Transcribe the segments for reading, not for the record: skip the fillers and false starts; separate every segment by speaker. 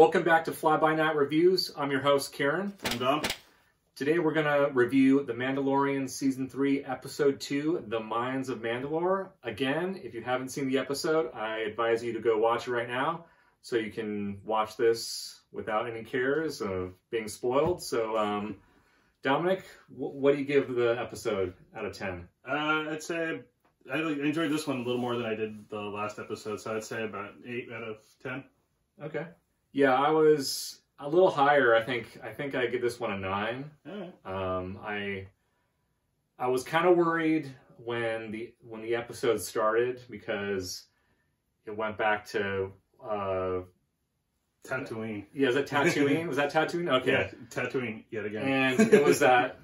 Speaker 1: Welcome back to Fly By Night Reviews. I'm your host, Kiren.
Speaker 2: And Dom.
Speaker 1: Today we're going to review The Mandalorian Season 3, Episode 2, The Mines of Mandalore. Again, if you haven't seen the episode, I advise you to go watch it right now so you can watch this without any cares of being spoiled. So, Dominic, what do you give the episode out of 10?
Speaker 2: I'd say I enjoyed this one a little more than I did the last episode, so I'd say about 8 out of 10.
Speaker 1: Okay. Yeah, I was a little higher. I think I give this one a 9.
Speaker 2: Alright.
Speaker 1: I was kind of worried when the episode started because it went back to
Speaker 2: Tatooine.
Speaker 1: Yeah, is that Tatooine? Was that Tatooine? Okay.
Speaker 2: Yeah, Tatooine yet again.
Speaker 1: And it was that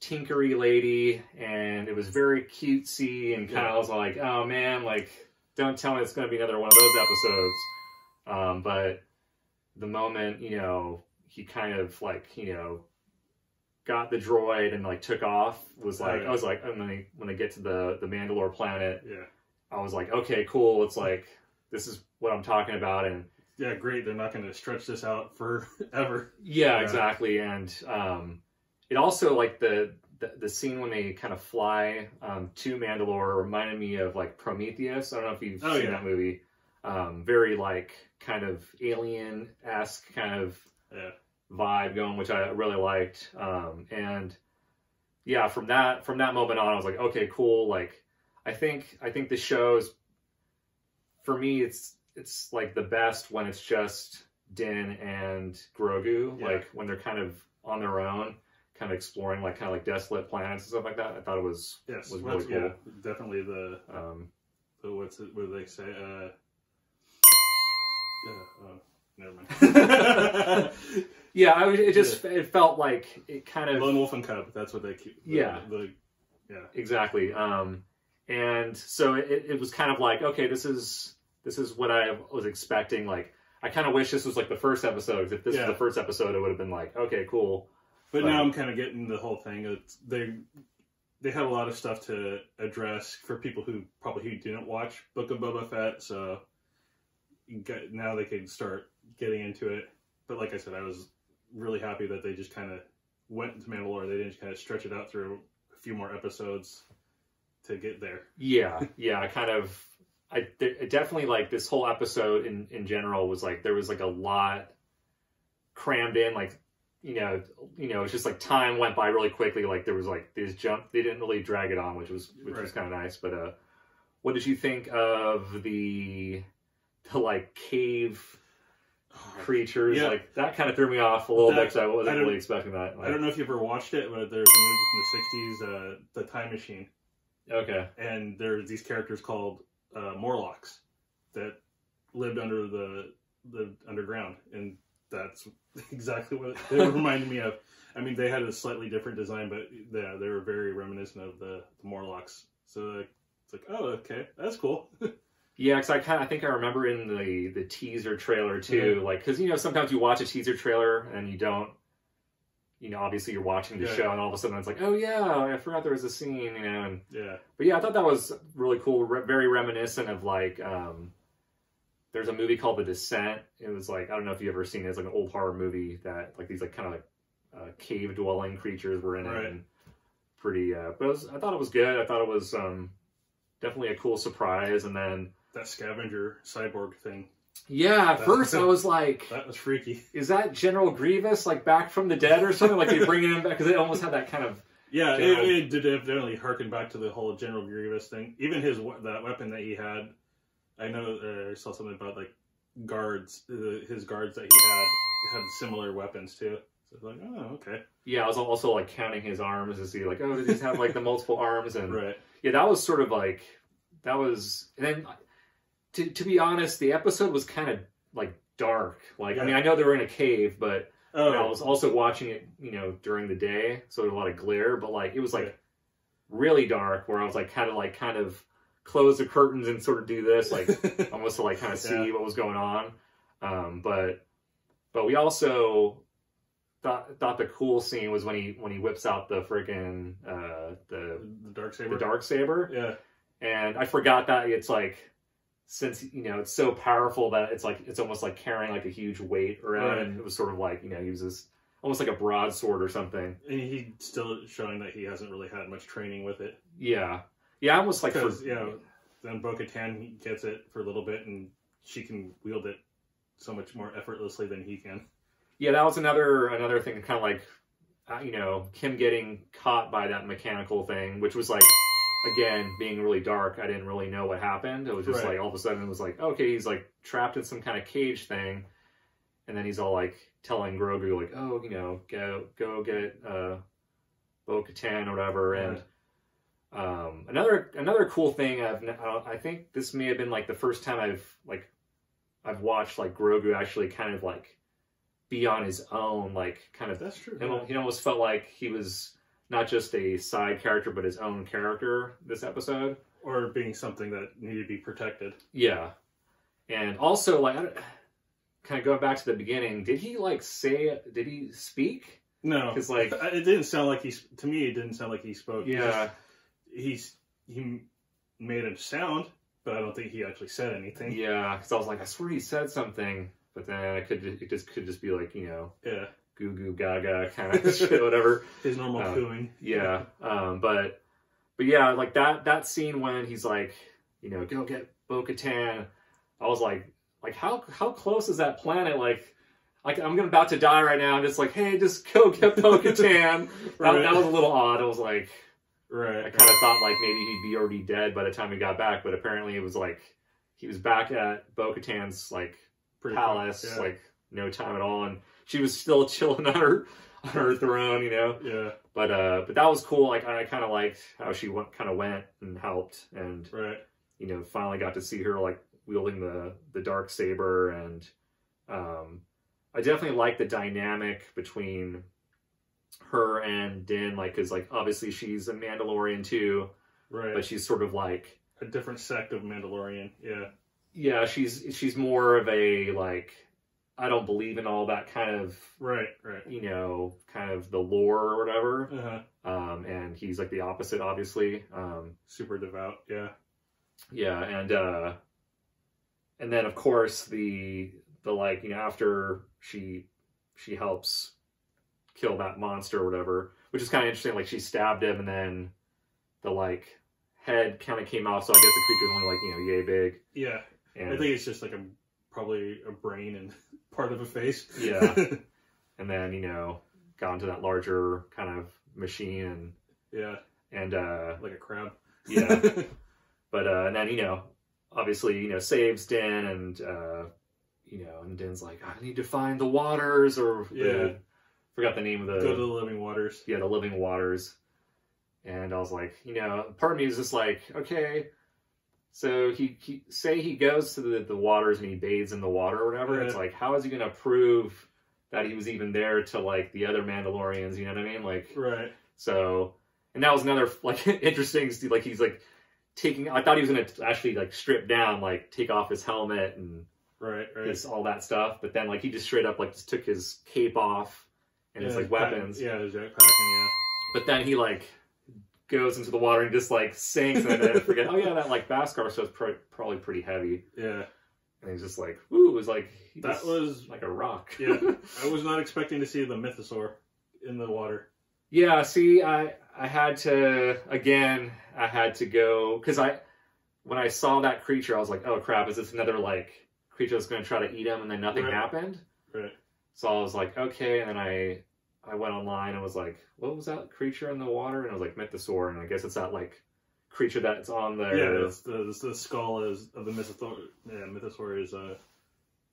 Speaker 1: tinkery lady, and it was very cutesy, and kind of was like, oh man, like, don't tell me it's going to be another one of those episodes. But the moment, he kind of like, got the droid and like took off, was like, I was like, when they get to the Mandalore planet, I was like, okay, cool. It's like, this is what I'm talking about. And
Speaker 2: yeah, great. They're not going to stretch this out forever.
Speaker 1: Yeah, exactly. And it also, like, the scene when they kind of fly to Mandalore reminded me of like Prometheus. I don't know if you've seen that movie. Very like kind of alien-esque kind of vibe going, which I really liked. And yeah, from that moment on, I was like, okay, cool. Like, I think the show's, for me, it's like the best when it's just Din and Grogu, like when they're kind of on their own, kind of exploring like desolate planets and stuff like that. I thought it was really cool.
Speaker 2: Yeah, definitely the what do they say? Never mind.
Speaker 1: Yeah, it felt like it kind of
Speaker 2: Lone Wolf and Cub. That's what they keep. Yeah,
Speaker 1: exactly. And so it was kind of like, okay, this is what I was expecting. Like, I kind of wish this was like the first episode. If this was the first episode, it would have been like, okay, cool.
Speaker 2: But now I'm kind of getting the whole thing. They have a lot of stuff to address for people who didn't watch Book of Boba Fett. So now they can start getting into it. But like I said, I was really happy that they just kind of went to Mandalore. They didn't kind of stretch it out through a few more episodes to get there. Yeah. I definitely, like, this whole episode in general was like, there was like a lot crammed in, like, it's just like time went by really quickly. Like, there was like these they didn't really drag it on, which was kind of nice. But what did you think of the like cave creatures? Yeah. Like, that kind of threw me off a little bit because I wasn't really expecting that. Like, I don't know if you've ever watched it, but there's a movie from the 60s, The Time Machine.
Speaker 1: Okay. And
Speaker 2: there's these characters called Morlocks that lived under the underground, and that's exactly what they reminded me of. I mean, they had a slightly different design, but yeah, they were very reminiscent of the Morlocks. So it's like, oh, okay, that's cool.
Speaker 1: Yeah, because I think I remember in the teaser trailer too, like, because sometimes you watch a teaser trailer and you don't, obviously you're watching the show and all of a sudden it's like, oh yeah, I forgot there was a scene, and but yeah, I thought that was really cool, very reminiscent of like, there's a movie called The Descent. It was like, I don't know if you've ever seen it. It's like an old horror movie that like these like kind of like cave dwelling creatures were in it, and pretty. But I thought it was good. I thought it was definitely a cool surprise. And then
Speaker 2: that scavenger cyborg thing.
Speaker 1: Yeah, at first I was like,
Speaker 2: that was freaky.
Speaker 1: Is that General Grievous, like, back from the dead or something? Like, they bring him back, because it almost had that kind of.
Speaker 2: Yeah, it did definitely harken back to the whole General Grievous thing. Even that weapon that he had. I know I saw something about like guards. His guards that he had similar weapons too. So it's like, oh, okay. Yeah,
Speaker 1: I was also like counting his arms to see like, oh, does he have like the multiple arms? And yeah, that was sort of like, that was. And then to be honest, the episode was kind of like dark. Like, I mean, I know they were in a cave, but I was also watching it, during the day, so there was a lot of glare. But like, it was like really dark, where I was like kind of close the curtains and sort of do this, like almost to like kind of see what was going on. But we also thought the cool scene was when he whips out the freaking the
Speaker 2: Darksaber.
Speaker 1: The Darksaber. Yeah. And I forgot that it's like since, you know, it's so powerful that it's like, it's almost like carrying like a huge weight around, and it was sort of like, you know, he uses almost like a broadsword or something.
Speaker 2: And he's still showing that he hasn't really had much training with it.
Speaker 1: Yeah. Yeah, almost like...
Speaker 2: Because, you know, then Bo-Katan gets it for a little bit, and she can wield it so much more effortlessly than he can.
Speaker 1: Yeah, that was another thing, kind of like, you know, him getting caught by that mechanical thing, which was like, again, being really dark. I didn't really know what happened. It was just like, all of a sudden it was like, okay, he's like trapped in some kind of cage thing. And then he's all like telling Grogu like, oh, you know, go get Bo-Katan or whatever. And another cool thing, I think this may have been like the first time I've watched like Grogu actually kind of like be on his own, like kind of.
Speaker 2: That's true.
Speaker 1: He almost felt like he was not just a side character, but his own character this episode.
Speaker 2: Or being something that needed to be protected.
Speaker 1: Yeah. And also, like, kind of going back to the beginning, did he speak?
Speaker 2: No.
Speaker 1: Because, like...
Speaker 2: It didn't sound like to me, it didn't sound like he spoke.
Speaker 1: Yeah.
Speaker 2: He made him sound, but I don't think he actually said anything.
Speaker 1: Yeah, because I was like, I swear he said something, but then it could just be like, you know...
Speaker 2: Yeah.
Speaker 1: Goo goo gaga kind of shit, whatever.
Speaker 2: His normal cooing.
Speaker 1: Yeah. But yeah, like that scene when he's like, you know, go get Bo-Katan. I was like how close is that planet? Like I'm about to die right now. I'm just like, hey, just go get Bo-Katan. That was a little odd. I was like, I kind of thought like maybe he'd be already dead by the time he got back, but apparently it was like he was back at Bo-Katan's like palace, like no time at all, and she was still chilling on her throne, you know.
Speaker 2: Yeah.
Speaker 1: But that was cool. Like I kind of liked how she went and helped, and you know, finally got to see her like wielding the dark saber, and I definitely like the dynamic between her and Din, like, because like obviously she's a Mandalorian too, but she's sort of like
Speaker 2: a different sect of Mandalorian.
Speaker 1: Yeah, she's more of a like, I don't believe in all that kind of you know, kind of the lore or whatever. And he's like the opposite, obviously.
Speaker 2: Super devout.
Speaker 1: Yeah, and then of course the like, you know, after she helps kill that monster or whatever, which is kind of interesting. Like she stabbed him, and then the like head kind of came off. So I guess the creature's only like, you know, yay big.
Speaker 2: Yeah, and I think it's just like probably a brain and part of a face.
Speaker 1: Yeah, and then, you know, got into that larger kind of machine, and
Speaker 2: like a crab.
Speaker 1: Yeah, but and then, you know, obviously, you know, saves Din, and you know, and Din's like, I need to find the waters, or forgot the name of the...
Speaker 2: Go to the living waters.
Speaker 1: Yeah, the living waters. And I was like, you know, part of me was just like, okay, so he goes to the waters and he bathes in the water or whatever. It's like, how is he going to prove that he was even there to like the other Mandalorians? You know what I mean? Like, so, and that was another like interesting, like he's like taking, I thought he was going to actually like strip down, like take off his helmet and his, all that stuff. But then like he just straight up like just took his cape off and his like weapons.
Speaker 2: His jetpack,
Speaker 1: But then he like goes into the water and just like sinks, and then I forget, oh yeah, that like Beskar stuff's probably pretty heavy. Yeah. And he's just like, ooh, it was like,
Speaker 2: that was
Speaker 1: like a rock.
Speaker 2: Yeah. I was not expecting to see the mythosaur in the water.
Speaker 1: Yeah, see, I had to go, because when I saw that creature, I was like, oh crap, is this another like creature that's going to try to eat him? And then nothing happened. So I was like, okay, and then I went online and was like, what was that creature in the water? And I was like, mythosaur, and I guess it's that like creature that's on there.
Speaker 2: Yeah, it's the skull is of the mythosaur. Yeah, mythosaur is on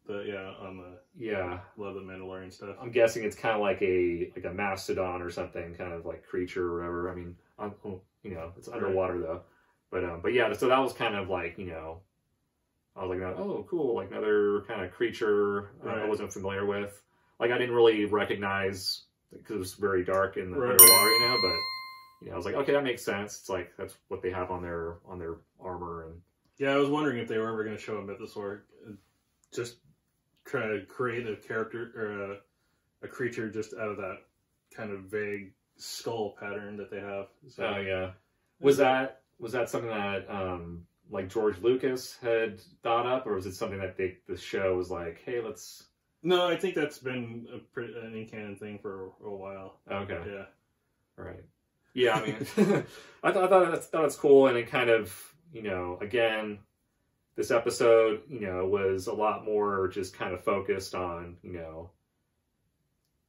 Speaker 2: the Love the Mandalorian stuff.
Speaker 1: I'm guessing it's kind of like a mastodon or something, kind of like creature or whatever. I mean, you know, it's underwater though. But yeah, so that was kind of like, you know, I was like, oh cool, like another kind of creature I wasn't familiar with. Like I didn't really recognize, because it was very dark in the underwater, you know. But you know, I was like, okay, that makes sense. It's like that's what they have on their armor. And
Speaker 2: yeah, I was wondering if they were ever going to show a mythosaur, just try to create a character or a creature just out of that kind of vague skull pattern that they have. So,
Speaker 1: oh yeah, was that something that like George Lucas had thought up, or was it something that the show was like, hey, let's...
Speaker 2: No, I think that's been an in-canon thing for a while.
Speaker 1: Okay.
Speaker 2: Yeah.
Speaker 1: Right. Yeah, I mean, I thought that's cool, and it kind of, you know, again, this episode, you know, was a lot more just kind of focused on, you know,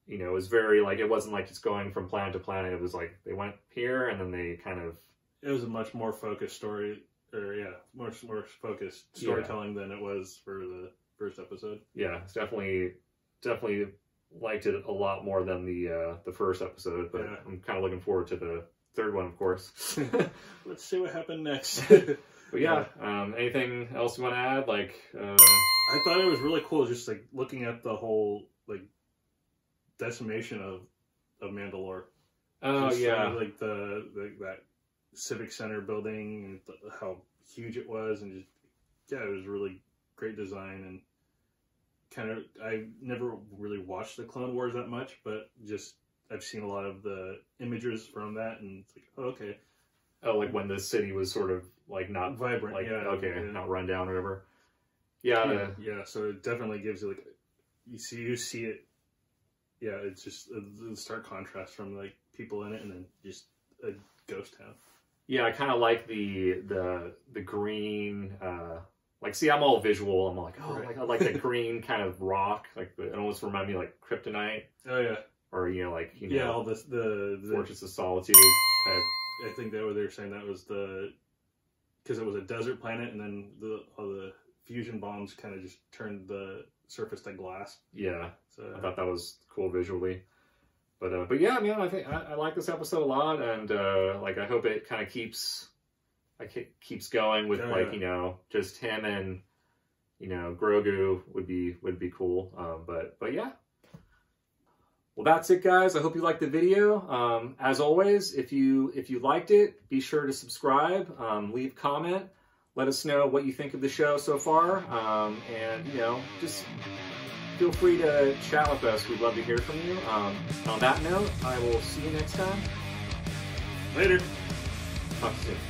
Speaker 1: it was very, like, it wasn't like just going from planet to planet. It was like they went here, and then they kind of...
Speaker 2: It was a much more focused story, or yeah, much more focused storytelling than it was for the first episode.
Speaker 1: Yeah, it's definitely liked it a lot more than the first episode, but I'm kind of looking forward to the third one, of course.
Speaker 2: Let's see what happened next.
Speaker 1: But yeah, anything else you want to add? Like,
Speaker 2: I thought it was really cool, just like looking at the whole like decimation of Mandalore.
Speaker 1: Oh
Speaker 2: just,
Speaker 1: yeah,
Speaker 2: like that civic center building, and how huge it was, and just it was really great design. And kind of, I never really watched the Clone Wars that much, but just I've seen a lot of the images from that, and it's like, oh, okay.
Speaker 1: Oh, like when the city was sort of like not
Speaker 2: vibrant,
Speaker 1: like
Speaker 2: yeah.
Speaker 1: not run down or whatever. Yeah,
Speaker 2: yeah. So it definitely gives you like you see it. Yeah, it's just a stark contrast from like people in it, and then just a ghost town.
Speaker 1: Yeah, I kind of like the green. Like, see, I'm all visual. I'm like, oh, like I like that green kind of rock. Like, it almost reminds me of, like, kryptonite.
Speaker 2: Oh yeah.
Speaker 1: Or like
Speaker 2: all this the
Speaker 1: Fortress of Solitude kind of.
Speaker 2: I think that what they were saying, that was because it was a desert planet, and then all the fusion bombs kind of just turned the surface to glass.
Speaker 1: Yeah, so I thought that was cool visually. But yeah, man, I think I like this episode a lot, and like I hope it kind of keeps going with just him and Grogu would be cool. But yeah. Well, that's it, guys. I hope you liked the video. As always, if you liked it, be sure to subscribe, leave a comment, let us know what you think of the show so far, and just feel free to chat with us. We'd love to hear from you. On that note, I will see you next time.
Speaker 2: Later.
Speaker 1: Talk to you soon.